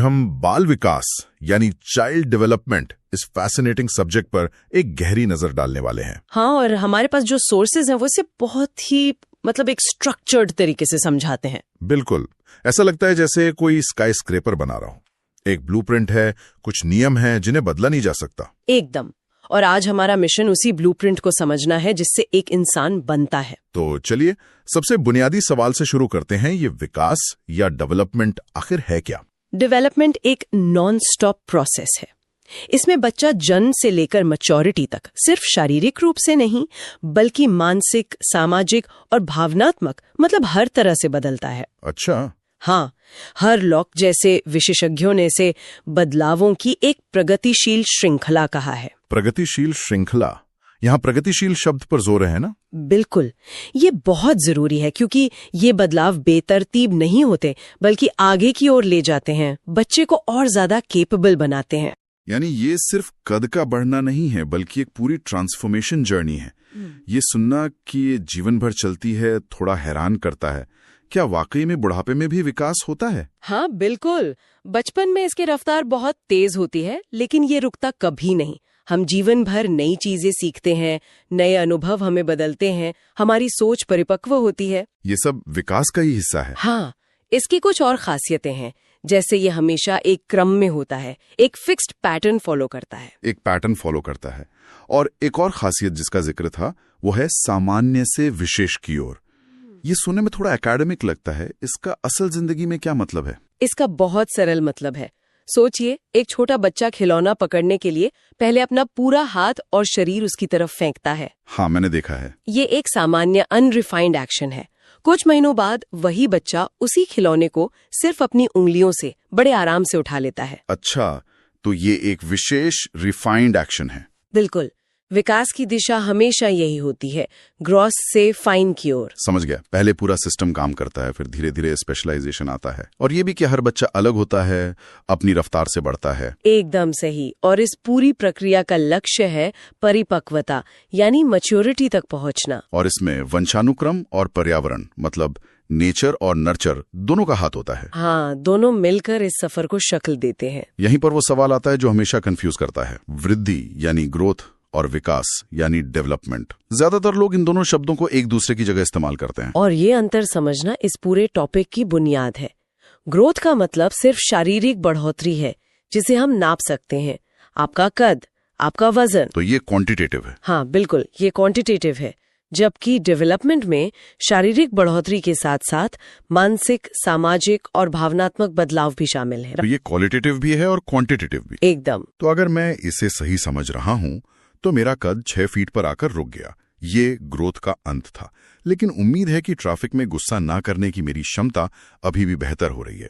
हम बाल विकास यानी चाइल्ड डेवलपमेंट इस फैसिनेटिंग सब्जेक्ट पर एक गहरी नजर डालने वाले हैं। हाँ, और हमारे पास जो सोर्सेज हैं वो इसे बहुत ही एक स्ट्रक्चर्ड तरीके से समझाते हैं। बिल्कुल, ऐसा लगता है जैसे कोई स्काई स्क्रेपर बना रहा हो। एक ब्लूप्रिंट है, कुछ नियम हैं जिन्हें बदला नहीं जा सकता। एकदम। और आज हमारा मिशन उसी ब्लूप्रिंट को समझना है जिससे एक इंसान बनता है। तो चलिए सबसे बुनियादी सवाल से शुरू करते हैं। ये विकास या डेवलपमेंट आखिर है क्या? डेवलपमेंट एक नॉन स्टॉप प्रोसेस है। इसमें बच्चा जन्म से लेकर मैच्योरिटी तक सिर्फ शारीरिक रूप से नहीं बल्कि मानसिक, सामाजिक और भावनात्मक हर तरह से बदलता है। अच्छा। हाँ, हर लॉक जैसे विशेषज्ञों ने इसे बदलावों की एक प्रगतिशील श्रृंखला कहा है। प्रगतिशील श्रृंखला, यहाँ प्रगतिशील शब्द पर जोर है ना? बिल्कुल, ये बहुत जरूरी है क्योंकि ये बदलाव बेतरतीब नहीं होते बल्कि आगे की ओर ले जाते हैं, बच्चे को और ज्यादा केपेबल बनाते हैं। यानी ये सिर्फ कद का बढ़ना नहीं है बल्कि एक पूरी ट्रांसफॉर्मेशन जर्नी है। ये सुनना कि ये जीवन भर चलती है थोड़ा हैरान करता है। क्या वाकई में बुढ़ापे में भी विकास होता है? हाँ बिल्कुल, बचपन में इसकी रफ्तार बहुत तेज होती है लेकिन ये रुकता कभी नहीं। हम जीवन भर नई चीजें सीखते हैं, नए अनुभव हमें बदलते हैं, हमारी सोच परिपक्व होती है। ये सब विकास का ही हिस्सा है। हाँ, इसकी कुछ और खासियतें हैं, जैसे ये हमेशा एक क्रम में होता है, एक फिक्स्ड पैटर्न फॉलो करता है। एक पैटर्न फॉलो करता है। और एक और खासियत जिसका जिक्र था वो है सामान्य से विशेष की ओर। ये सुनने में थोड़ा एकेडमिक लगता है, इसका असल जिंदगी में क्या मतलब है? इसका बहुत सरल मतलब है। सोचिए, एक छोटा बच्चा खिलौना पकड़ने के लिए पहले अपना पूरा हाथ और शरीर उसकी तरफ फेंकता है। हाँ, मैंने देखा है। ये एक सामान्य अनरिफाइंड एक्शन है। कुछ महीनों बाद वही बच्चा उसी खिलौने को सिर्फ अपनी उंगलियों से बड़े आराम से उठा लेता है। अच्छा, तो ये एक विशेष रिफाइंड एक्शन है। बिल्कुल, विकास की दिशा हमेशा यही होती है, ग्रॉस से फाइन की ओर। समझ गया। पहले पूरा सिस्टम काम करता है, फिर धीरे धीरे स्पेशलाइजेशन आता है। और ये भी कि हर बच्चा अलग होता है, अपनी रफ्तार से बढ़ता है। एकदम सही। और इस पूरी प्रक्रिया का लक्ष्य है परिपक्वता यानी मैच्योरिटी तक पहुंचना। और इसमें वंशानुक्रम और पर्यावरण नेचर और नर्चर दोनों का हाथ होता है। हाँ, दोनों मिलकर इस सफर को शक्ल देते हैं। यहीं पर वो सवाल आता है जो हमेशा कंफ्यूज करता है, वृद्धि यानी ग्रोथ और विकास यानी डेवलपमेंट। ज्यादातर लोग इन दोनों शब्दों को एक दूसरे की जगह इस्तेमाल करते हैं। और ये अंतर समझना इस पूरे टॉपिक की बुनियाद है। ग्रोथ का मतलब सिर्फ शारीरिक बढ़ोतरी है जिसे हम नाप सकते हैं, आपका कद, आपका वजन। तो ये क्वांटिटेटिव है। हाँ बिल्कुल, ये क्वांटिटेटिव है। जबकि डेवलपमेंट में शारीरिक बढ़ोतरी के साथ साथ मानसिक, सामाजिक और भावनात्मक बदलाव भी शामिल है। तो ये क्वालिटेटिव भी है और क्वांटिटेटिव भी। एकदम। तो अगर मैं इसे सही समझ रहा हूँ तो मेरा कद 6 फीट पर आकर रुक गया। ये ग्रोथ का अंत था। लेकिन उम्मीद है कि ट्रैफिक में गुस्सा ना करने की मेरी क्षमता अभी भी बेहतर हो रही है।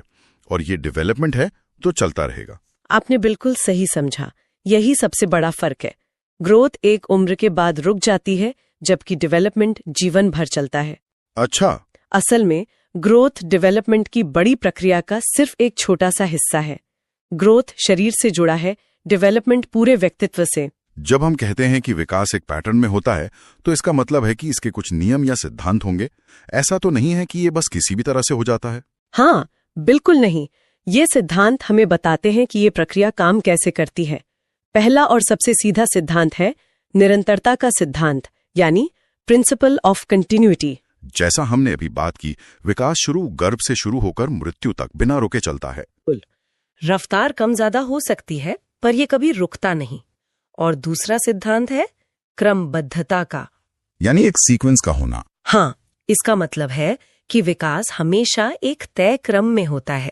और ये डेवलपमेंट है तो चलता रहेगा। आपने बिल्कुल सही समझा। यही सबसे बड़ा फर्क है। ग्रोथ एक उम्र के बाद रुक जाती है जबकि डेवलपमेंट जीवन भर चलता है। अच्छा। असल में ग्रोथ डेवलपमेंट की बड़ी प्रक्रिया का सिर्फ एक छोटा सा हिस्सा है। ग्रोथ शरीर से जुड़ा है, डेवलपमेंट पूरे व्यक्तित्व से। जब हम कहते हैं कि विकास एक पैटर्न में होता है तो इसका मतलब है कि इसके कुछ नियम या सिद्धांत होंगे। ऐसा तो नहीं है कि ये बस किसी भी तरह से हो जाता है। हाँ बिल्कुल नहीं। ये सिद्धांत हमें बताते हैं कि ये प्रक्रिया काम कैसे करती है। पहला और सबसे सीधा सिद्धांत है निरंतरता का सिद्धांत यानी प्रिंसिपल ऑफ कंटिन्यूटी। जैसा हमने अभी बात की, विकास गर्भ से शुरू होकर मृत्यु तक बिना रुके चलता है। रफ्तार कम ज्यादा हो सकती है पर यह कभी रुकता नहीं। और दूसरा सिद्धांत है क्रमबद्धता का, यानी एक सीक्वेंस का होना। हाँ, इसका मतलब है कि विकास हमेशा एक तय क्रम में होता है।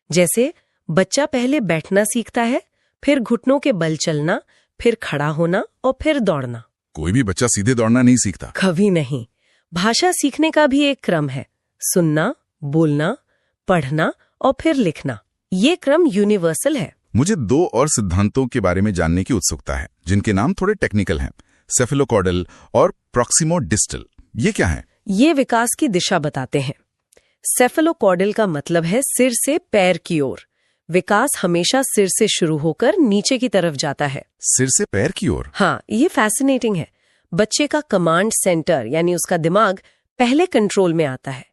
जैसे बच्चा पहले बैठना सीखता है, फिर घुटनों के बल चलना, फिर खड़ा होना और फिर दौड़ना। कोई भी बच्चा सीधे दौड़ना नहीं सीखता। कभी नहीं। भाषा सीखने का भी एक क्रम है, सुनना, बोलना, पढ़ना और फिर लिखना। ये क्रम यूनिवर्सल है। मुझे 2 और सिद्धांतों के बारे में जानने की उत्सुकता है जिनके नाम थोड़े टेक्निकल हैं, सेफेलोकॉर्डल और प्रॉक्सिमोडिस्टल। ये क्या है? ये विकास की दिशा बताते हैं। सेफेलोकॉर्डल का मतलब है सिर से पैर की ओर। विकास हमेशा सिर से शुरू होकर नीचे की तरफ जाता है। सिर से पैर की ओर? हाँ, ये फैसिनेटिंग है। बच्चे का कमांड सेंटर यानी उसका दिमाग पहले कंट्रोल में आता है।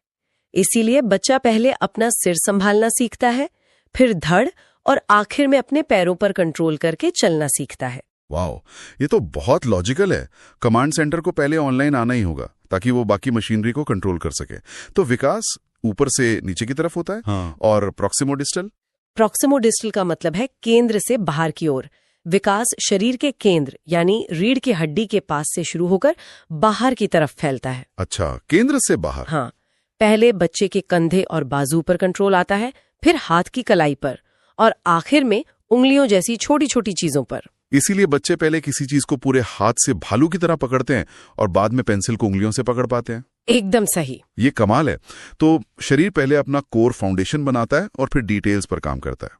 इसीलिए बच्चा पहले अपना सिर संभालना सीखता है, फिर धड़ और आखिर में अपने पैरों पर कंट्रोल करके चलना सीखता है। वाओ, ये तो बहुत लॉजिकल है। कमांड सेंटर को पहले ऑनलाइन आना ही होगा ताकि वो बाकी मशीनरी को कंट्रोल कर सके। तो विकास ऊपर से नीचे की तरफ होता है। हाँ। और प्रॉक्सिमोडिस्टल? प्रॉक्सिमोडिस्टल का मतलब है केंद्र से बाहर की ओर। विकास शरीर के केंद्र यानी रीढ़ की हड्डी के पास से शुरू होकर बाहर की तरफ फैलता है। अच्छा, केंद्र से बाहर। हाँ, पहले बच्चे के कंधे और बाजू पर कंट्रोल आता है, फिर हाथ की कलाई पर और आखिर में उंगलियों जैसी छोटी छोटी चीजों पर। इसीलिए बच्चे पहले किसी चीज को पूरे हाथ से भालू की तरह पकड़ते हैं और बाद में पेंसिल को उंगलियों से पकड़ पाते हैं। एकदम सही। ये कमाल है। तो शरीर पहले अपना कोर फाउंडेशन बनाता है और फिर डिटेल्स पर काम करता है।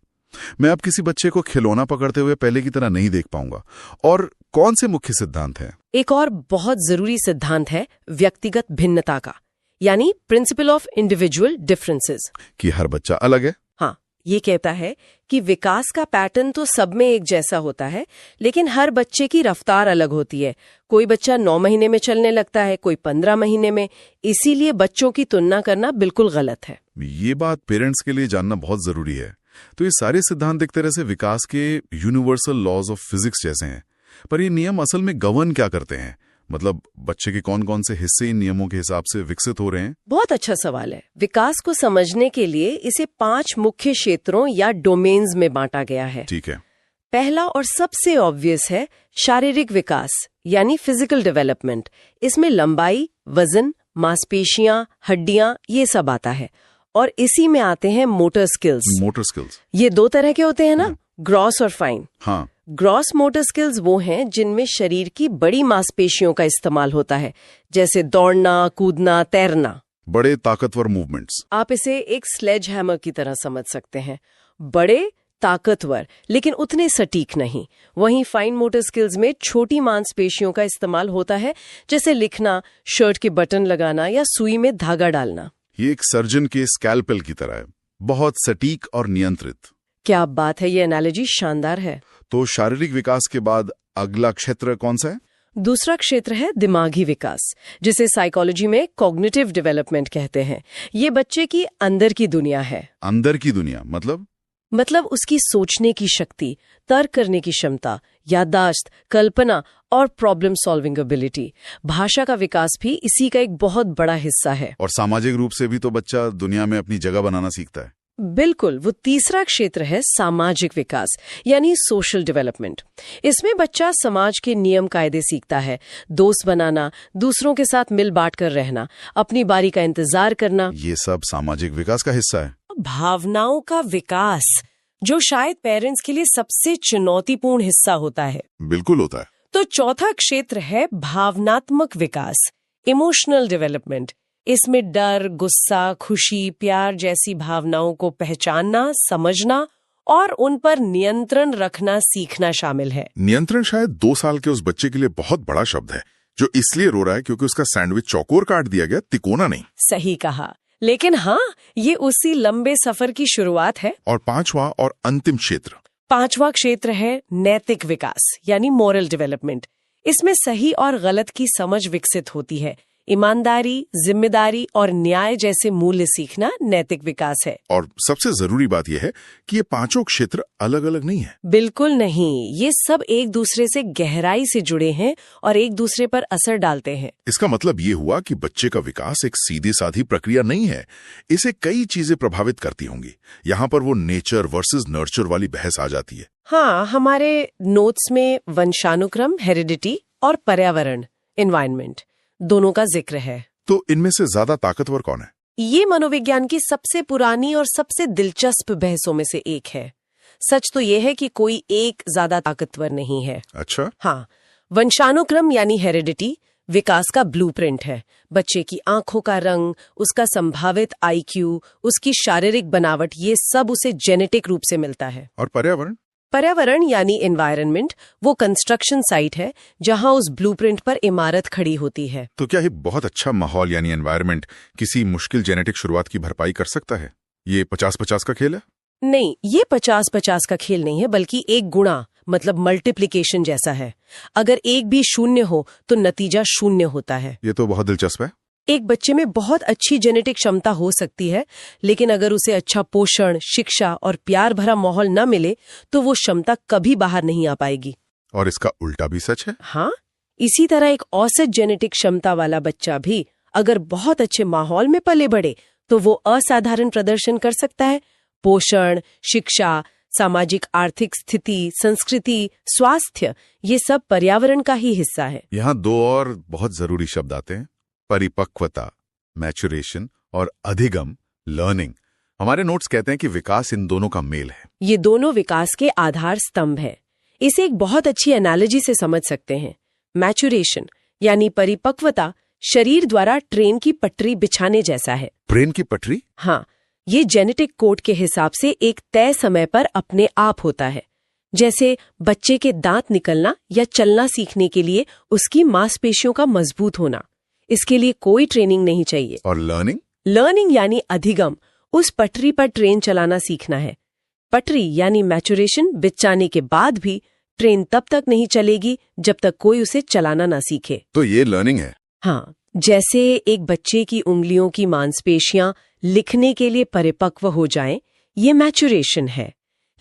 मैं अब किसी बच्चे को खिलौना पकड़ते हुए पहले की तरह नहीं देख पाऊंगा। और कौन से मुख्य सिद्धांत हैं? एक और बहुत जरूरी सिद्धांत है व्यक्तिगत भिन्नता का, यानी प्रिंसिपल ऑफ इंडिविजुअल डिफरेंसेस। कि हर बच्चा अलग है। हाँ, ये कहता है कि विकास का पैटर्न तो सब में एक जैसा होता है, लेकिन हर बच्चे की रफ्तार अलग होती है। कोई बच्चा 9 महीने में चलने लगता है, कोई 15 महीने में। इसीलिए बच्चों की तुलना करना बिल्कुल गलत है। ये बात पेरेंट्स के लिए जानना बहुत जरूरी है। तो ये सारे सिद्धांत एक तरह से विकास के यूनिवर्सल लॉज ऑफ फिजिक्स जैसे हैं। पर ये नियम असल में गवर्न क्या करते हैं? मतलब बच्चे के कौन कौन से हिस्से इन नियमों के हिसाब से विकसित हो रहे हैं? बहुत अच्छा सवाल है। विकास को समझने के लिए इसे 5 मुख्य क्षेत्रों या डोमेन्स में बांटा गया है। ठीक है। पहला और सबसे ऑब्वियस है शारीरिक विकास यानी फिजिकल डेवलपमेंट। इसमें लंबाई, वजन, मांसपेशियां, हड्डियां, ये सब आता है। और इसी में आते हैं मोटर स्किल्स। मोटर स्किल्स ये 2 तरह के होते हैं ना, ग्रॉस और फाइन। हाँ। ग्रॉस मोटर स्किल्स वो हैं जिनमें शरीर की बड़ी मांसपेशियों का इस्तेमाल होता है, जैसे दौड़ना, कूदना, तैरना। बड़े ताकतवर मूवमेंट्स। आप इसे एक स्लेज हैमर की तरह समझ सकते हैं। बड़े, ताकतवर, लेकिन उतने सटीक नहीं। वहीं फाइन मोटर स्किल्स में छोटी मांसपेशियों का इस्तेमाल होता है, जैसे लिखना, शर्ट के बटन लगाना या सुई में धागा डालना। ये एक सर्जन के स्कैल्पेल की तरह है, बहुत सटीक और नियंत्रित। क्या बात है, ये एनालॉजी शानदार है। तो शारीरिक विकास के बाद अगला क्षेत्र कौन सा है? दूसरा क्षेत्र है दिमागी विकास, जिसे साइकोलॉजी में कॉग्निटिव डेवलपमेंट कहते हैं। ये बच्चे की अंदर की दुनिया है। अंदर की दुनिया मतलब उसकी सोचने की शक्ति, तर्क करने की क्षमता, याददाश्त, कल्पना और प्रॉब्लम सॉल्विंग एबिलिटी। भाषा का विकास भी इसी का एक बहुत बड़ा हिस्सा है। और सामाजिक रूप से भी तो बच्चा दुनिया में अपनी जगह बनाना सीखता है। बिल्कुल, वो तीसरा क्षेत्र है सामाजिक विकास यानी सोशल डेवलपमेंट। इसमें बच्चा समाज के नियम कायदे सीखता है, दोस्त बनाना, दूसरों के साथ मिल बांट कर रहना, अपनी बारी का इंतजार करना। ये सब सामाजिक विकास का हिस्सा है। भावनाओं का विकास, जो शायद पेरेंट्स के लिए सबसे चुनौतीपूर्ण हिस्सा होता है। बिल्कुल होता है। तो चौथा क्षेत्र है भावनात्मक विकास, इमोशनल डेवलपमेंट। इसमें डर, गुस्सा, खुशी, प्यार जैसी भावनाओं को पहचानना, समझना और उन पर नियंत्रण रखना सीखना शामिल है। नियंत्रण शायद 2 साल के उस बच्चे के लिए बहुत बड़ा शब्द है, जो इसलिए रो रहा है क्योंकि उसका सैंडविच चौकोर काट दिया गया, तिकोना नहीं। सही कहा, लेकिन हाँ, ये उसी लंबे सफर की शुरुआत है। और 5वां और अंतिम क्षेत्र? 5वां क्षेत्र है नैतिक विकास यानी मोरल डेवलपमेंट। इसमें सही और गलत की समझ विकसित होती है। ईमानदारी, जिम्मेदारी और न्याय जैसे मूल्य सीखना नैतिक विकास है। और सबसे जरूरी बात यह है कि ये 5 क्षेत्र अलग अलग नहीं है। बिल्कुल नहीं, ये सब एक दूसरे से गहराई से जुड़े हैं और एक दूसरे पर असर डालते हैं। इसका मतलब ये हुआ कि बच्चे का विकास एक सीधी साधी प्रक्रिया नहीं है, इसे कई चीजें प्रभावित करती होंगी। यहाँ पर वो नेचर वर्सेस नर्चर वाली बहस आ जाती है। हाँ, हमारे नोट्स में वंशानुक्रम, हेरिडिटी और पर्यावरण, एनवायरनमेंट, दोनों का जिक्र है। तो इनमें से ज्यादा ताकतवर कौन है? ये मनोविज्ञान की सबसे पुरानी और सबसे दिलचस्प बहसों में से एक है। सच तो ये है कि कोई एक ज्यादा ताकतवर नहीं है। अच्छा। हाँ, वंशानुक्रम यानी हेरिडिटी विकास का ब्लूप्रिंट है। बच्चे की आंखों का रंग, उसका संभावित IQ, उसकी शारीरिक बनावट, ये सब उसे जेनेटिक रूप से मिलता है। और पर्यावरण? पर्यावरण यानी एनवायरनमेंट वो कंस्ट्रक्शन साइट है जहां उस ब्लूप्रिंट पर इमारत खड़ी होती है। तो क्या ये बहुत अच्छा माहौल यानी एनवायरनमेंट किसी मुश्किल जेनेटिक शुरुआत की भरपाई कर सकता है? ये 50-50 का खेल है? नहीं, ये 50-50 का खेल नहीं है, बल्कि एक गुणा मतलब मल्टीप्लिकेशन जैसा है। अगर एक भी 0 हो तो नतीजा 0 होता है। ये तो बहुत दिलचस्प है। एक बच्चे में बहुत अच्छी जेनेटिक क्षमता हो सकती है, लेकिन अगर उसे अच्छा पोषण, शिक्षा और प्यार भरा माहौल न मिले तो वो क्षमता कभी बाहर नहीं आ पाएगी। और इसका उल्टा भी सच है। हाँ, इसी तरह एक औसत जेनेटिक क्षमता वाला बच्चा भी अगर बहुत अच्छे माहौल में पले बढ़े तो वो असाधारण प्रदर्शन कर सकता है। पोषण, शिक्षा, सामाजिक आर्थिक स्थिति, संस्कृति, स्वास्थ्य, ये सब पर्यावरण का ही हिस्सा है। यहाँ दो और बहुत जरूरी शब्द आते हैं, परिपक्वता, मैच्योरेशन, और अधिगम, लर्निंग। हमारे नोट्स कहते हैं कि विकास इन दोनों का मेल है। ये दोनों विकास के आधार स्तंभ है। इसे एक बहुत अच्छी एनालॉजी से समझ सकते हैं। मैच्योरेशन यानी परिपक्वता शरीर द्वारा ट्रेन की पटरी बिछाने जैसा है। ट्रेन की पटरी? हाँ, ये जेनेटिक कोड के हिसाब से एक तय समय पर अपने आप होता है। जैसे बच्चे के दांत निकलना या चलना सीखने के लिए उसकी मांसपेशियों का मजबूत होना। इसके लिए कोई ट्रेनिंग नहीं चाहिए। और लर्निंग? लर्निंग यानी अधिगम, उस पटरी पर ट्रेन चलाना सीखना है। पटरी यानी मैच्योरेशन बिछाने के बाद भी ट्रेन तब तक नहीं चलेगी जब तक कोई उसे चलाना ना सीखे। तो ये लर्निंग है। हाँ, जैसे एक बच्चे की उंगलियों की मांसपेशियां लिखने के लिए परिपक्व हो जाएं, ये मैच्योरेशन है।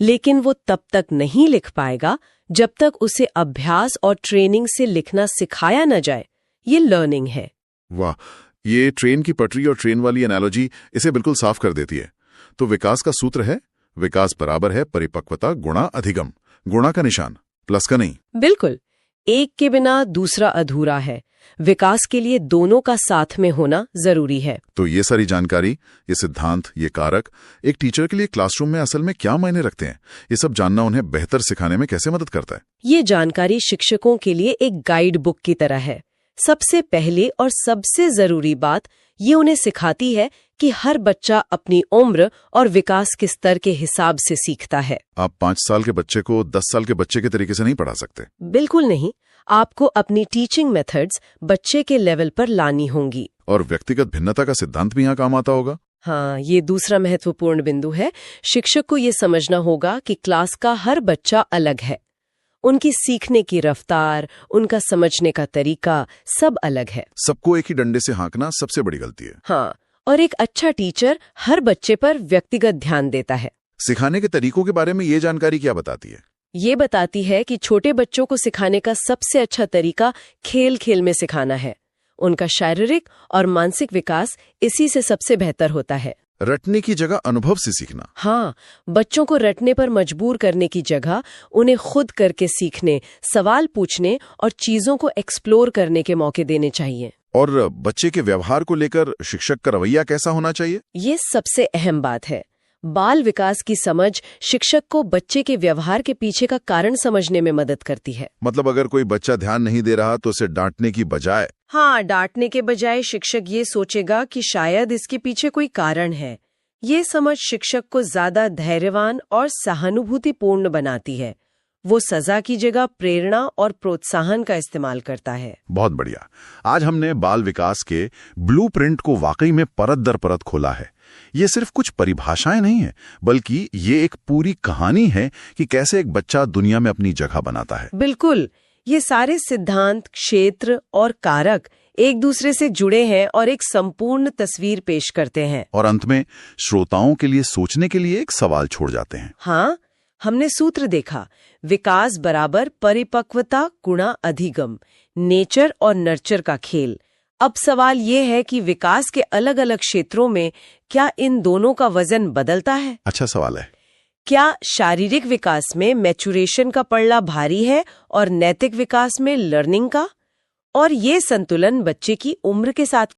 लेकिन वो तब तक नहीं लिख पाएगा जब तक उसे अभ्यास और ट्रेनिंग से लिखना सिखाया न जाए। ये लर्निंग है। वाह, ये ट्रेन की पटरी और ट्रेन वाली एनालॉजी इसे बिल्कुल साफ कर देती है। तो विकास का सूत्र है, विकास बराबर है परिपक्वता गुणा अधिगम। गुणा का निशान, प्लस का नहीं। बिल्कुल, एक के बिना दूसरा अधूरा है। विकास के लिए दोनों का साथ में होना जरूरी है। तो ये सारी जानकारी, ये सिद्धांत, ये कारक एक टीचर के लिए क्लासरूम में असल में क्या मायने रखते हैं, ये सब जानना उन्हें बेहतर सिखाने में कैसे मदद करता है? ये जानकारी शिक्षकों के लिए एक गाइड बुक की तरह है। सबसे पहले और सबसे जरूरी बात ये उन्हें सिखाती है कि हर बच्चा अपनी उम्र और विकास के स्तर के हिसाब से सीखता है। आप 5 साल के बच्चे को 10 साल के बच्चे के तरीके से नहीं पढ़ा सकते। बिल्कुल नहीं, आपको अपनी टीचिंग मेथड्स बच्चे के लेवल पर लानी होंगी। और व्यक्तिगत भिन्नता का सिद्धांत भी यहाँ काम आता होगा। हाँ, ये दूसरा महत्वपूर्ण बिंदु है। शिक्षक को ये समझना होगा कि क्लास का हर बच्चा अलग है। उनकी सीखने की रफ्तार, उनका समझने का तरीका सब अलग है। सबको एक ही डंडे से हाँकना सबसे बड़ी गलती है। हाँ, और एक अच्छा टीचर हर बच्चे पर व्यक्तिगत ध्यान देता है। सिखाने के तरीकों के बारे में ये जानकारी क्या बताती है? ये बताती है कि छोटे बच्चों को सिखाने का सबसे अच्छा तरीका खेल खेल में सिखाना है। उनका शारीरिक और मानसिक विकास इसी से सबसे बेहतर होता है। रटने की जगह अनुभव से सीखना। हाँ, बच्चों को रटने पर मजबूर करने की जगह उन्हें खुद करके सीखने, सवाल पूछने और चीजों को एक्सप्लोर करने के मौके देने चाहिए। और बच्चे के व्यवहार को लेकर शिक्षक का रवैया कैसा होना चाहिए? ये सबसे अहम बात है। बाल विकास की समझ शिक्षक को बच्चे के व्यवहार के पीछे का कारण समझने में मदद करती है। मतलब अगर कोई बच्चा ध्यान नहीं दे रहा तो उसे डांटने की बजाय हाँ, डांटने के बजाय शिक्षक ये सोचेगा कि शायद इसके पीछे कोई कारण है। ये समझ शिक्षक को ज्यादा धैर्यवान और सहानुभूतिपूर्ण बनाती है। वो सजा की जगह प्रेरणा और प्रोत्साहन का इस्तेमाल करता है। बहुत बढ़िया। आज हमने बाल विकास के ब्लूप्रिंट को वाकई में परत दर परत खोला है। ये सिर्फ कुछ परिभाषाएं नहीं है, बल्कि ये एक पूरी कहानी है कि कैसे एक बच्चा दुनिया में अपनी जगह बनाता है। बिल्कुल, ये सारे सिद्धांत, क्षेत्र और कारक एक दूसरे से जुड़े हैं और एक संपूर्ण तस्वीर पेश करते हैं। और अंत में श्रोताओं के लिए सोचने के लिए एक सवाल छोड़ जाते हैं। हाँ, हमने सूत्र देखा, विकास बराबर परिपक्वता गुणा अधिगम, नेचर और नर्चर का खेल। अब सवाल ये है कि विकास के अलग अलग क्षेत्रों में क्या इन दोनों का वजन बदलता है? अच्छा सवाल है। क्या शारीरिक विकास में मैच्योरेशन का पड़ला भारी है और नैतिक विकास में लर्निंग का? और ये संतुलन बच्चे की उम्र के साथ